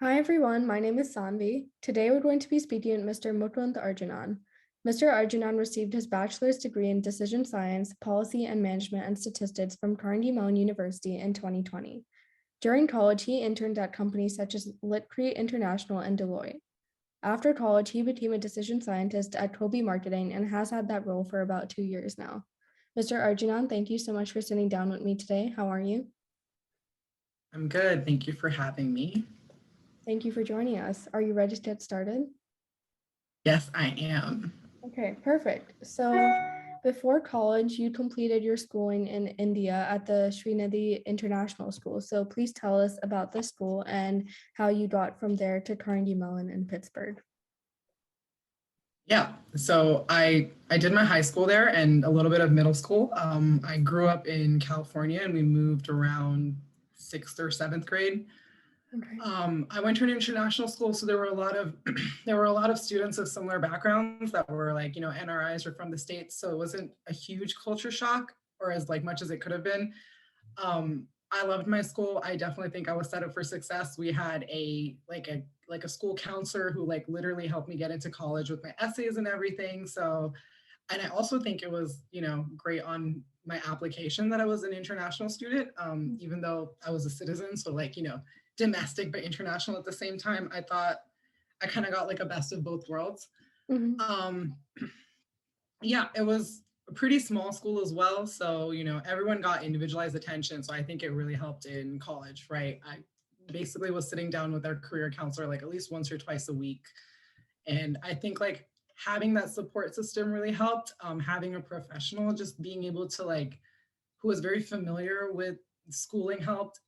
Hi everyone, my name is Sanvi. Today we're going to be speaking with Mr. Mukunth Arjunan. Mr. Arjunan received his bachelor's degree in decision science, policy and management and statistics from Carnegie Mellon University in 2020. During college, he interned at companies such as Litcrete International and Deloitte. After college, he became a decision scientist at Kobe Marketing and has had that role for about 2 years now. Mr. Arjunan, thank you so much for sitting down with me today. How are you? I'm good. Thank you for having me. Thank you for joining us. Are you ready to get started? Yes, I am. Okay, perfect. So before college, you completed your schooling in India at the Srinathi International School. So please tell us about the school and how you got from there to Carnegie Mellon in Pittsburgh. Yeah, so I did my high school there and a little bit of middle school. I grew up in California and we moved around sixth or seventh grade. Okay. I went to an international school, so there were a lot of there were a lot of students of similar backgrounds that were like NRIs or from the States. So it wasn't a huge culture shock, or as like much as it could have been. I loved my school. I definitely think I was set up for success. We had a school counselor who like literally helped me get into college with my essays and everything. So, and I also think it was, great on my application that I was an international student, even though I was a citizen. So like, domestic but international at the same time. I thought I kind of got like a best of both worlds. Mhm. Um, yeah, it was a pretty small school as well. So, everyone got individualized attention. So I think it really helped in college, right? I basically was sitting down with our career counselor like at least once or twice a week. And I think like having that support system really helped. Having a professional, just being able to like, who was very familiar with schooling helped.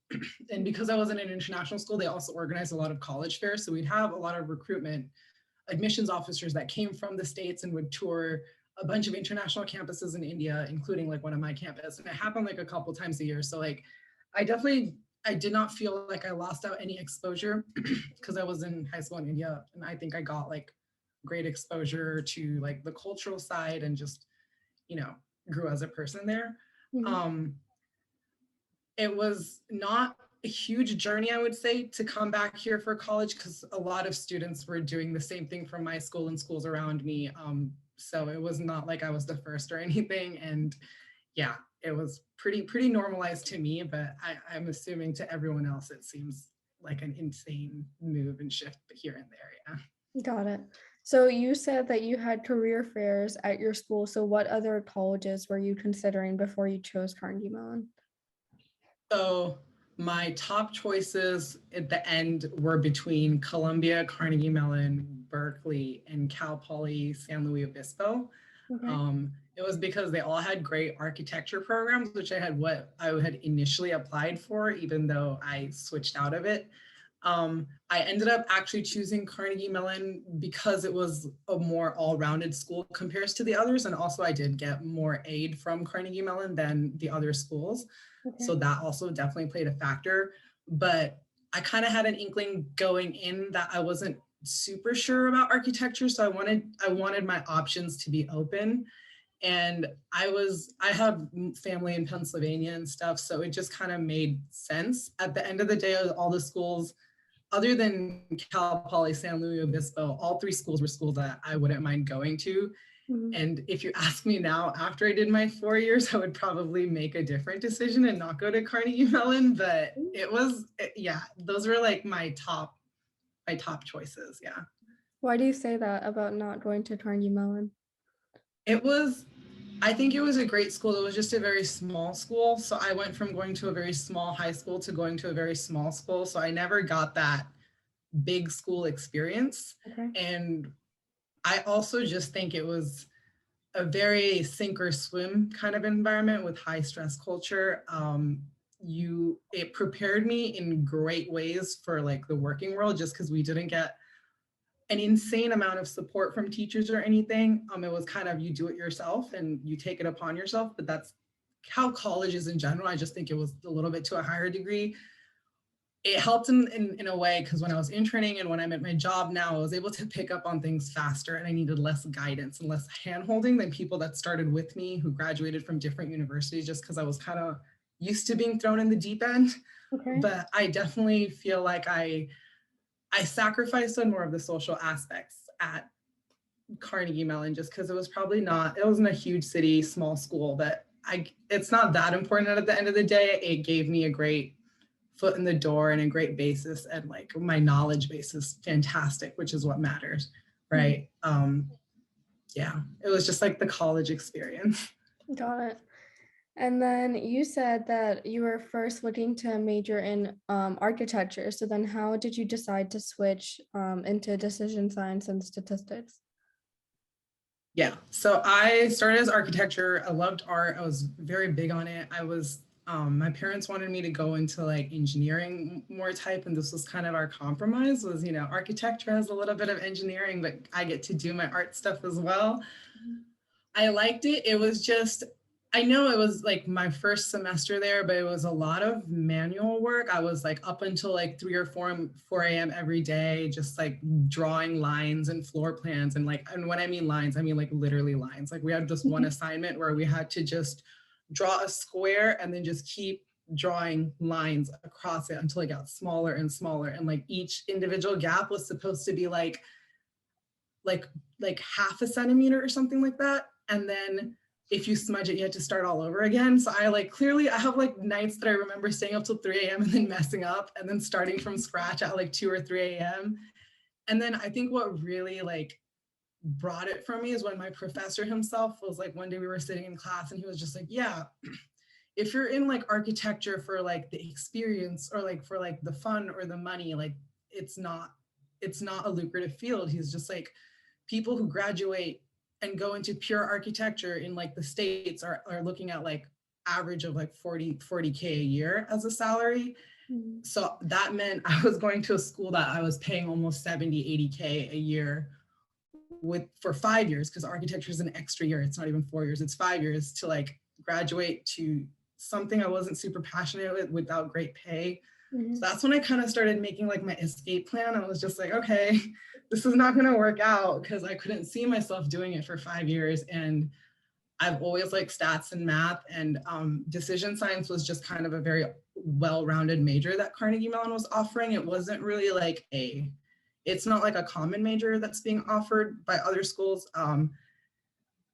And because I was in an international school, they also organized a lot of college fairs. So we'd have a lot of recruitment admissions officers that came from the States and would tour a bunch of international campuses in India, including like one of my campus. And it happened like a couple times a year. So like I did not feel like I lost out any exposure because I was in high school in India. And I think I got like great exposure to like the cultural side and just, you know, grew as a person there. Mhm. Um, it was not a huge journey, I would say, to come back here for college because a lot of students were doing the same thing from my school and schools around me. So it was not like I was the first or anything. And yeah, it was pretty normalized to me, but I'm assuming to everyone else it seems like an insane move and shift here and there. Yeah. Got it. So you said that you had career fairs at your school. So what other colleges were you considering before you chose Carnegie Mellon? So my top choices at the end were between Columbia, Carnegie Mellon, Berkeley, and Cal Poly San Luis Obispo. Okay. It was because they all had great architecture programs, which what I had initially applied for, even though I switched out of it. I ended up actually choosing Carnegie Mellon because it was a more all-rounded school compared to the others. And also I did get more aid from Carnegie Mellon than the other schools. Okay. So that also definitely played a factor. But I kind of had an inkling going in that I wasn't super sure about architecture. So I wanted my options to be open. And I have family in Pennsylvania and stuff. So it just kind of made sense. At the end of the day, all the schools other than Cal Poly San Luis Obispo, all three schools were schools that I wouldn't mind going to. Mhm. And if you ask me now, after I did my 4 years, I would probably make a different decision and not go to Carnegie Mellon. But yeah, those were like my top choices. Yeah. Why do you say that about not going to Carnegie Mellon? It was, I think it was a great school. It was just a very small school. So I went from going to a very small high school to going to a very small school. So I never got that big school experience. Okay. And I also just think it was a very sink or swim kind of environment with high stress culture. It prepared me in great ways for like the working world just because we didn't get an insane amount of support from teachers or anything. It was kind of you do it yourself and you take it upon yourself, but that's how college is in general. I just think it was a little bit to a higher degree. It helped in a way because when I was interning and when I'm at my job now, I was able to pick up on things faster and I needed less guidance and less handholding than people that started with me who graduated from different universities just because I was kind of used to being thrown in the deep end. Okay. But I definitely feel like I sacrificed on more of the social aspects at Carnegie Mellon just because it was probably not, it wasn't a huge city, small school, but it's not that important at the end of the day. It gave me a great foot in the door and a great basis, and like my knowledge base is fantastic, which is what matters, right? Yeah, it was just like the college experience. Got it. And then you said that you were first looking to major in architecture. So then how did you decide to switch into decision science and statistics? Yeah, so I started as architecture. I loved art. I was very big on it. My parents wanted me to go into like engineering more type, and this was kind of our compromise was, architecture has a little bit of engineering, but I get to do my art stuff as well. I liked it. It was just, I know it was like my first semester there, but it was a lot of manual work. I was like up until like 3 or 4 a.m. every day, just like drawing lines and floor plans. And when I mean lines, I mean like literally lines. Like we had this one assignment where we had to just draw a square and then just keep drawing lines across it until it got smaller and smaller. And like each individual gap was supposed to be like half a centimeter or something like that. And then if you smudge it, you had to start all over again. So I have like nights that I remember staying up till 3 a.m. and then messing up and then starting from scratch at like 2 or 3 a.m. And then I think what really like brought it for me is when my professor himself was like, one day we were sitting in class and he was just like, yeah, if you're in like architecture for like the experience or like for like the fun or the money, like it's not a lucrative field. He's just like, people who graduate and go into pure architecture in like the States are looking at like average of like 40K a year as a salary. So that meant I was going to a school that I was paying almost 80K a year for 5 years, because architecture is an extra year. It's not even 4 years, it's 5 years to like graduate to something I wasn't super passionate with without great pay. So that's when I kind of started making like my escape plan. I was just like, okay, this is not going to work out, because I couldn't see myself doing it for 5 years. And I've always liked stats and math, and decision science was just kind of a very well-rounded major that Carnegie Mellon was offering. It wasn't really like it's not like a common major that's being offered by other schools.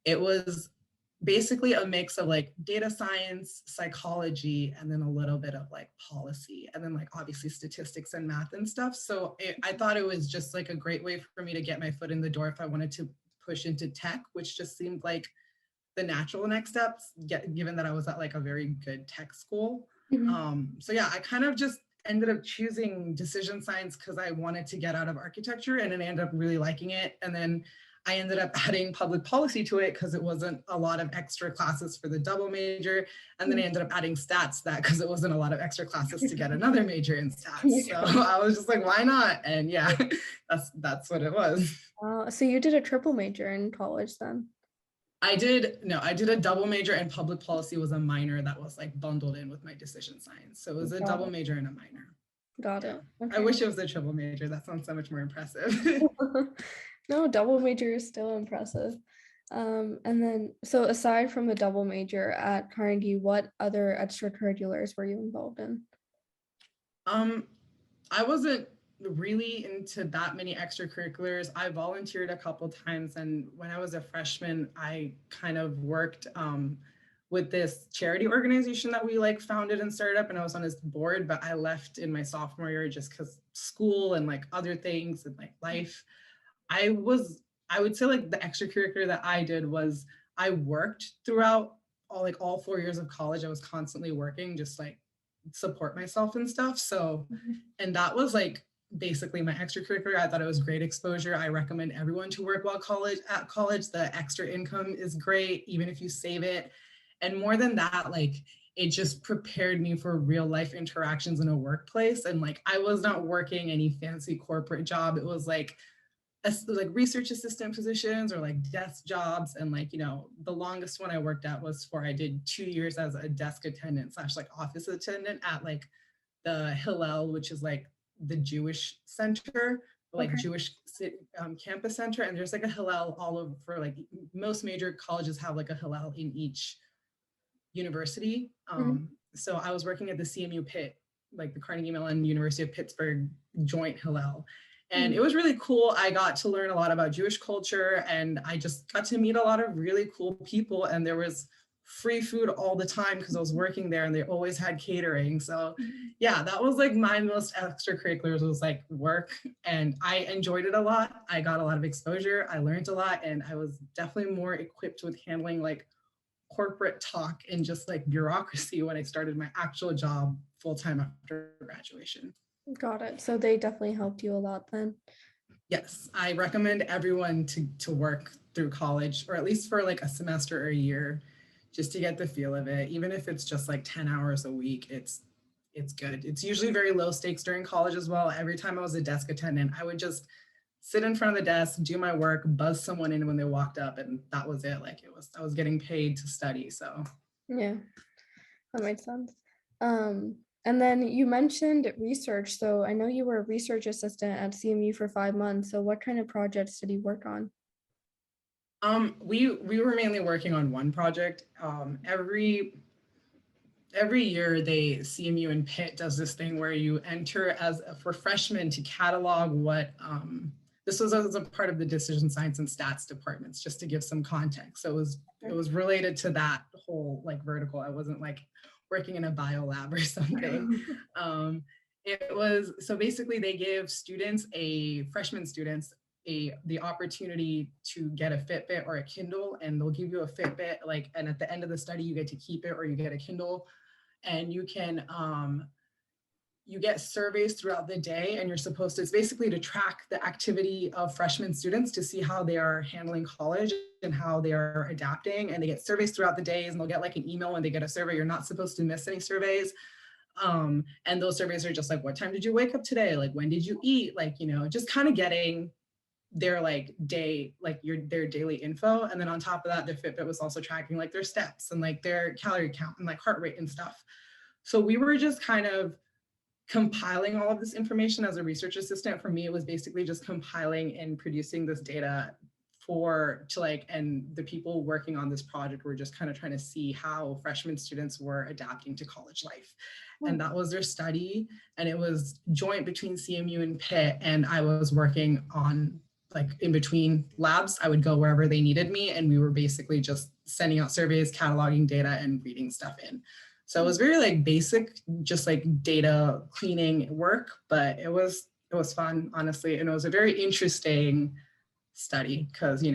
It was basically a mix of like data science, psychology, and then a little bit of like policy, and then like obviously statistics and math and stuff. So I thought it was just like a great way for me to get my foot in the door if I wanted to push into tech, which just seemed like the natural next steps, given that I was at like a very good tech school. So yeah, I kind of just ended up choosing decision science because I wanted to get out of architecture, and then I ended up really liking it. And then I ended up adding public policy to it because it wasn't a lot of extra classes for the double major. And then I ended up adding stats to that because it wasn't a lot of extra classes to get another major in stats. So I was just like, why not? And yeah, that's what it was. So you did a triple major in college then? I did a double major, and public policy was a minor that was like bundled in with my decision science. So it was a double major and a minor. Got it. Okay. I wish it was a triple major. That sounds so much more impressive. No, double major is still impressive. And then, so aside from the double major at Carnegie, what other extracurriculars were you involved in? I wasn't really into that many extracurriculars. I volunteered a couple times, and when I was a freshman, I kind of worked with this charity organization that we like founded and started up, and I was on its board, but I left in my sophomore year just because school and like other things and like life. I would say like the extracurricular that I did was I worked throughout all 4 years of college. I was constantly working, just like support myself and stuff. So, and that was like basically my extracurricular. I thought it was great exposure. I recommend everyone to work while at college. The extra income is great, even if you save it. And more than that, like it just prepared me for real life interactions in a workplace. And like I was not working any fancy corporate job. It was like research assistant positions or like desk jobs. And like, the longest one I worked at I did 2 years as a desk attendant / like office attendant at like the Hillel, which is like the Jewish center, like Jewish campus center. And there's like a Hillel all over, like most major colleges have like a Hillel in each university. So I was working at the CMU pit like the Carnegie Mellon University of Pittsburgh joint Hillel. And it was really cool. I got to learn a lot about Jewish culture, and I just got to meet a lot of really cool people. And there was free food all the time because I was working there, and they always had catering. So yeah, that was like my most extracurriculars was like work, and I enjoyed it a lot. I got a lot of exposure. I learned a lot, and I was definitely more equipped with handling like corporate talk and just like bureaucracy when I started my actual job full-time after graduation. Got it. So they definitely helped you a lot then. Yes, I recommend everyone to work through college, or at least for like a semester or a year, just to get the feel of it. Even if it's just like 10 hours a week, it's good. It's usually very low stakes during college as well. Every time I was a desk attendant, I would just sit in front of the desk, do my work, buzz someone in when they walked up, and that was it. Like I was getting paid to study. So yeah, that makes sense. And then you mentioned research. So I know you were a research assistant at CMU for 5 months. So what kind of projects did you work on? We were mainly working on one project. Every year they CMU and Pitt does this thing where you enter as for freshmen to catalog what this was as a part of the decision science and stats departments, just to give some context. So it was related to that whole like vertical. I wasn't like working in a bio lab or something. It was so basically they give students freshman students the opportunity to get a Fitbit or a Kindle, and they'll give you a Fitbit and at the end of the study you get to keep it or you get a Kindle, and you can you get surveys throughout the day, and you're supposed to, it's basically to track the activity of freshman students to see how they are handling college and how they are adapting. And they get surveys throughout the days, and they'll get like an email when they get a survey. You're not supposed to miss any surveys. And those surveys are just like, what time did you wake up today? Like, when did you eat? Like, just kind of getting their like their daily info. And then on top of that, the Fitbit was also tracking like their steps and like their calorie count and like heart rate and stuff. So we were just kind of compiling all of this information as a research assistant. For me, it was basically just compiling and producing this data and the people working on this project were just kind of trying to see how freshman students were adapting to college life. And that was their study. And it was joint between CMU and Pitt. And I was working on like in between labs. I would go wherever they needed me. And we were basically just sending out surveys, cataloging data, and reading stuff in. So it was very like basic, just like data cleaning work, but it was fun, honestly. And it was a very interesting study because,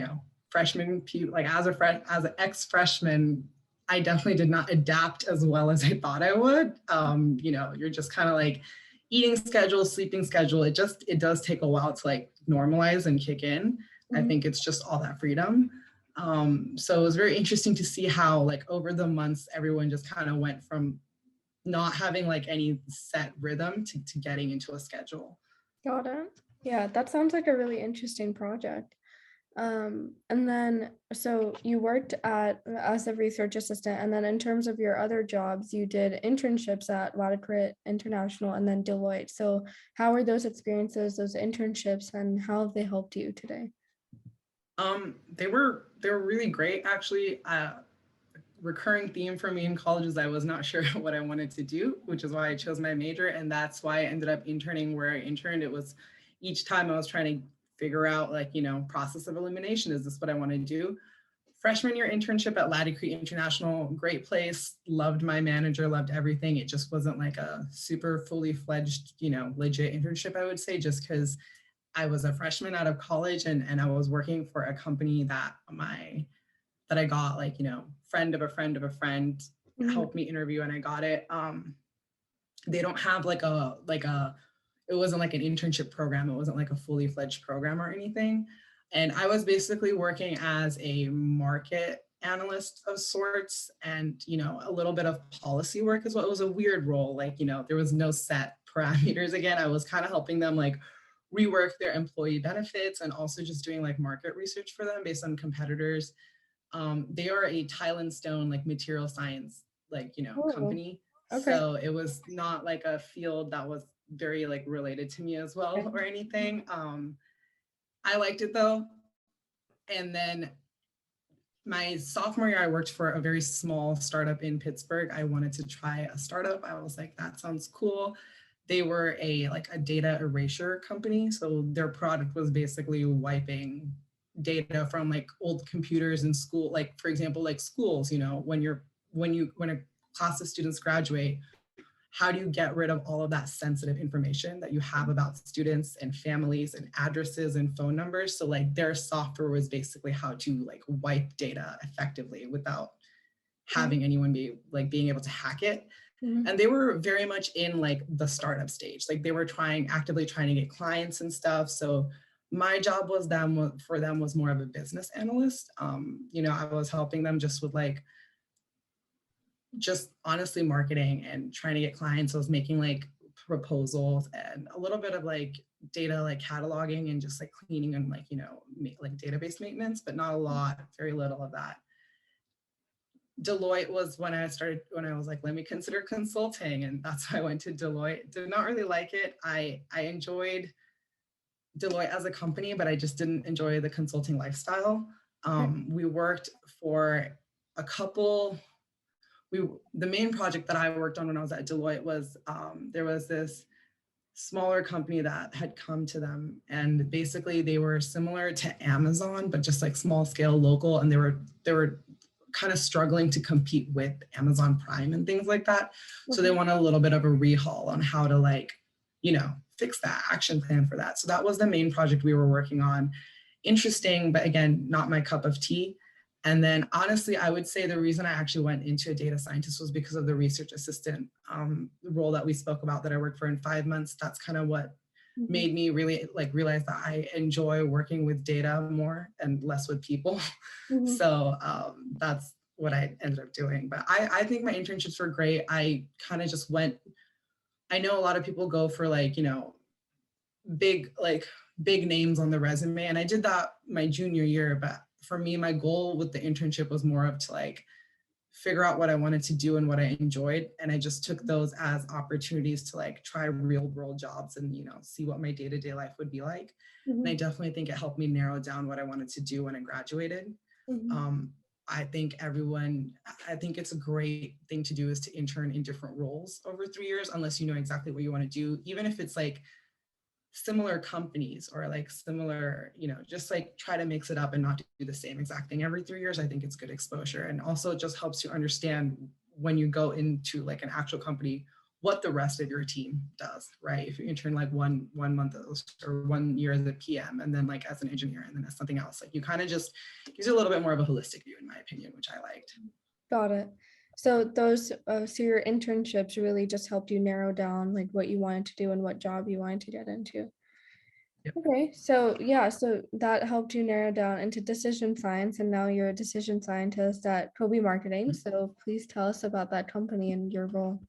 freshmen, like as an ex-freshman, I definitely did not adapt as well as I thought I would. You're just kind of like eating schedule, sleeping schedule. It does take a while to like normalize and kick in. I think it's just all that freedom. So it was very interesting to see how like over the months, everyone just kind of went from not having like any set rhythm to getting into a schedule. Got it. Yeah, that sounds like a really interesting project. And then, so you worked as a research assistant, and then in terms of your other jobs, you did internships at Latitude International and then Deloitte. So how were those experiences, those internships, and how have they helped you today? They were really great, actually. Recurring theme for me in college is I was not sure what I wanted to do, which is why I chose my major. And that's why I ended up interning where I interned. It was each time I was trying to figure out like, process of elimination. Is this what I want to do? Freshman year internship at Latitude International, great place. Loved my manager, loved everything. It just wasn't like a super fully fledged, legit internship, I would say, just because I was a freshman out of college and I was working for a company that I got like, friend of a friend of a friend helped me interview and I got it. They don't have it wasn't like an internship program. It wasn't like a fully fledged program or anything. And I was basically working as a market analyst of sorts and, a little bit of policy work as well. It was a weird role. Like, there was no set parameters. Again, I was kind of helping them like rework their employee benefits and also just doing like market research for them based on competitors. They are a tile and stone like material science company. Okay. So it was not like a field that was very like related to me as well or anything. I liked it though. And then my sophomore year, I worked for a very small startup in Pittsburgh. I wanted to try a startup. I was like, that sounds cool. They were a data erasure company. So their product was basically wiping data from like old computers in school. Like for example, like schools, you know, when a class of students graduate, how do you get rid of all of that sensitive information that you have about students and families and addresses and phone numbers? So like their software was basically how to like wipe data effectively without having anyone being able to hack it. Mhm. And they were very much in like the startup stage. Like they were actively trying to get clients and stuff. So my job for them was more of a business analyst. You know, I was helping them just with like just honestly marketing and trying to get clients. I was making like proposals and a little bit of like data like cataloging and just like cleaning and like, you know, like database maintenance, but not a lot, very little of that. Deloitte was when I was like, let me consider consulting. And that's why I went to Deloitte. Did not really like it. I enjoyed Deloitte as a company, but I just didn't enjoy the consulting lifestyle. We worked for a couple the main project that I worked on when I was at Deloitte was there was this smaller company that had come to them, and basically they were similar to Amazon, but just like small scale local, and they were kind of struggling to compete with Amazon Prime and things like that. So they wanted a little bit of a rehaul on how to like, you know, fix that action plan for that. So that was the main project we were working on. Interesting, but again, not my cup of tea. And then honestly, I would say the reason I actually went into a data scientist was because of the research assistant role that we spoke about that I worked for in 5 months. That's kind of what made me really like realize that I enjoy working with data more and less with people. So that's what I ended up doing. But I think my internships were great. I kind of just went, I know a lot of people go for like, you know, big names on the resume. And I did that my junior year, but for me, my goal with the internship was more of to like figure out what I wanted to do and what I enjoyed. And I just took those as opportunities to like try real world jobs and, you know, see what my day-to-day life would be like. And I definitely think it helped me narrow down what I wanted to do when I graduated. I think it's a great thing to do is to intern in different roles over 3 years, unless you know exactly what you want to do, even if it's like similar companies or like similar, you know, just like try to mix it up and not do the same exact thing every 3 years. I think it's good exposure. And also it just helps you understand when you go into like an actual company, what the rest of your team does, right? If you intern like one month or 1 year as a PM and then like as an engineer and then as something else, like you kind of just gives you a little bit more of a holistic view, in my opinion, which I liked. Got it. So so your internships really just helped you narrow down like what you wanted to do and what job you wanted to get into. Yep. Okay, so yeah, so that helped you narrow down into decision science, and now you're a decision scientist at Kobe Marketing. So please tell us about that company and your role.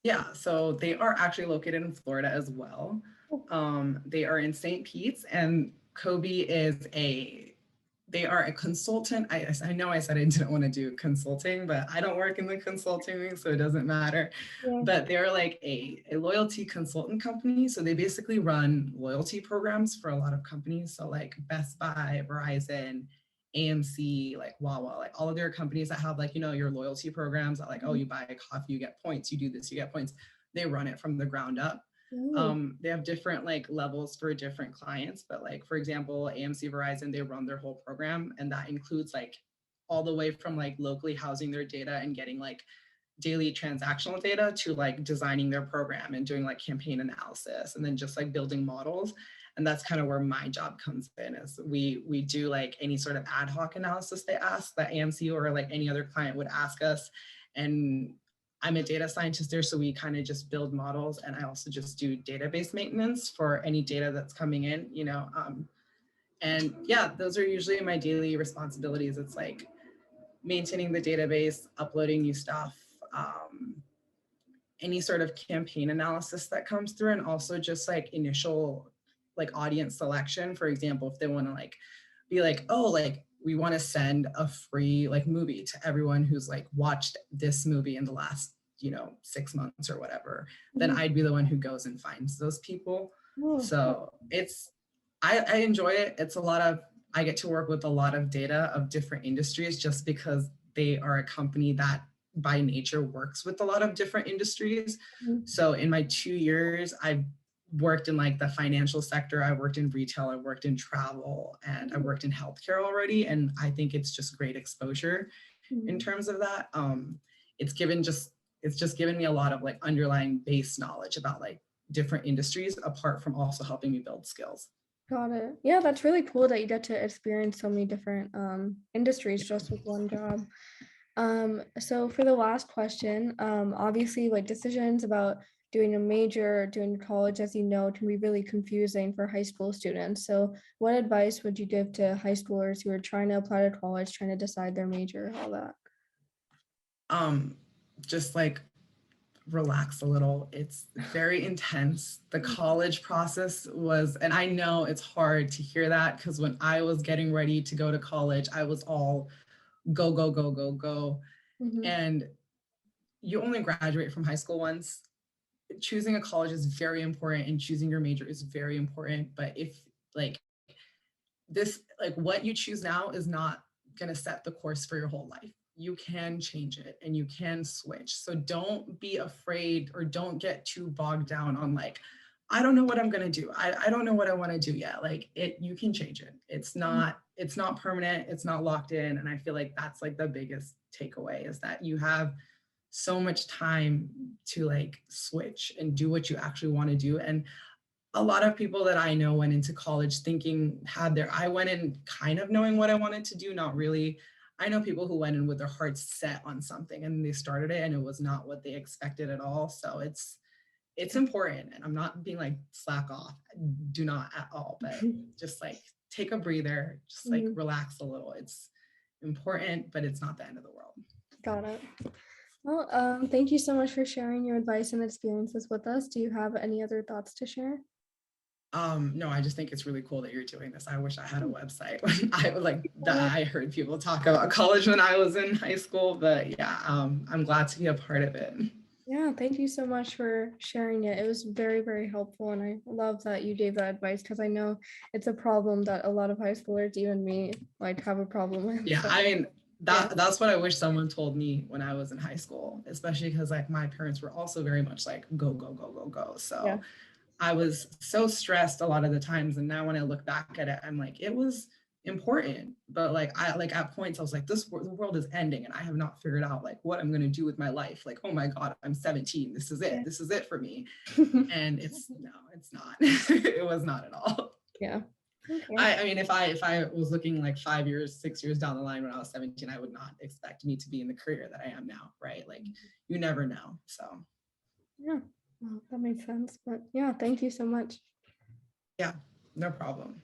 Yeah, so they are actually located in Florida as well. They are in St. Pete's, and Kobe they are a consultant. I know I said I didn't want to do consulting, but I don't work in the consulting wing, so it doesn't matter. Yeah. But they're like a loyalty consultant company. So they basically run loyalty programs for a lot of companies. So like Best Buy, Verizon, AMC, like Wawa, like all of their companies that have like, you know, your loyalty programs that like, oh, you buy a coffee, you get points, you do this, you get points. They run it from the ground up. They have different like levels for different clients, but like, for example, AMC, Verizon, they run their whole program. And that includes like all the way from like locally housing their data and getting like daily transactional data to like designing their program and doing like campaign analysis and then just like building models. And that's kind of where my job comes in, is we do like any sort of ad hoc analysis they ask that AMC or like any other client would ask us. And I'm a data scientist there, so we kind of just build models, and I also just do database maintenance for any data that's coming in, you know. And yeah, those are usually my daily responsibilities. It's like maintaining the database, uploading new stuff, any sort of campaign analysis that comes through, and also just like initial like audience selection. For example, if they want to like be like, oh, like we want to send a free like movie to everyone who's like watched this movie in the last, you know, 6 months or whatever, then I'd be the one who goes and finds those people. So it's I enjoy it. It's a lot of I get to work with a lot of data of different industries just because they are a company that by nature works with a lot of different industries. Mhm. So in my 2 years, I've worked in like the financial sector, I worked in retail, I worked in travel, and I worked in healthcare already. And I think it's just great exposure in Mhm. terms of that. It's given just it's just given me a lot of like underlying base knowledge about like different industries apart from also helping me build skills. Got it. Yeah, that's really cool that you get to experience so many different industries Yeah. just with one job. So for the last question, obviously like decisions about doing a major, doing college, as you know, can be really confusing for high school students. So what advice would you give to high schoolers who are trying to apply to college, trying to decide their major, all that? Um, just like relax a little. It's very intense. The college process was, and I know it's hard to hear that because when I was getting ready to go to college, I was all go, go, go, go, go. Mm-hmm. And you only graduate from high school once. Choosing a college is very important and choosing your major is very important. But if like this, like what you choose now is not going to set the course for your whole life. You can change it and you can switch. So don't be afraid or don't get too bogged down on like, I don't know what I'm going to do. I don't know what I want to do yet. Like you can change it. It's not permanent. It's not locked in. And I feel like that's like the biggest takeaway is that you have so much time to like switch and do what you actually want to do. And a lot of people that I know went into college thinking I went in kind of knowing what I wanted to do, not really. I know people who went in with their hearts set on something and they started it and it was not what they expected at all. So it's important. And I'm not being like slack off, do not at all, but just like take a breather, just like Mhm. relax a little. It's important, but it's not the end of the world. Got it. Well, thank you so much for sharing your advice and experiences with us. Do you have any other thoughts to share? No, I just think it's really cool that you're doing this. I wish I had a website when I like that. Yeah. I heard people talk about college when I was in high school, but yeah, I'm glad to be a part of it. Yeah, thank you so much for sharing it. It was very, very helpful. And I love that you gave that advice because I know it's a problem that a lot of high schoolers, even me, like have a problem with. Yeah, So I mean yeah. that's what I wish someone told me when I was in high school, especially because like my parents were also very much like go go go go go. Yeah. So I was so stressed a lot of the times. And now when I look back at it, I'm like, it was important. But like I like at points I was like, the world is ending and I have not figured out like what I'm gonna do with my life. Like, oh my God, I'm 17. This is it. Yeah. This is it for me. And it's not. It was not at all. Yeah. Okay. I mean, if I was looking like 5 years, 6 years down the line when I was 17, I would not expect me to be in the career that I am now, right? Like you never know. So Yeah. Well, that makes sense. But yeah, thank you so much. yeah, no problem.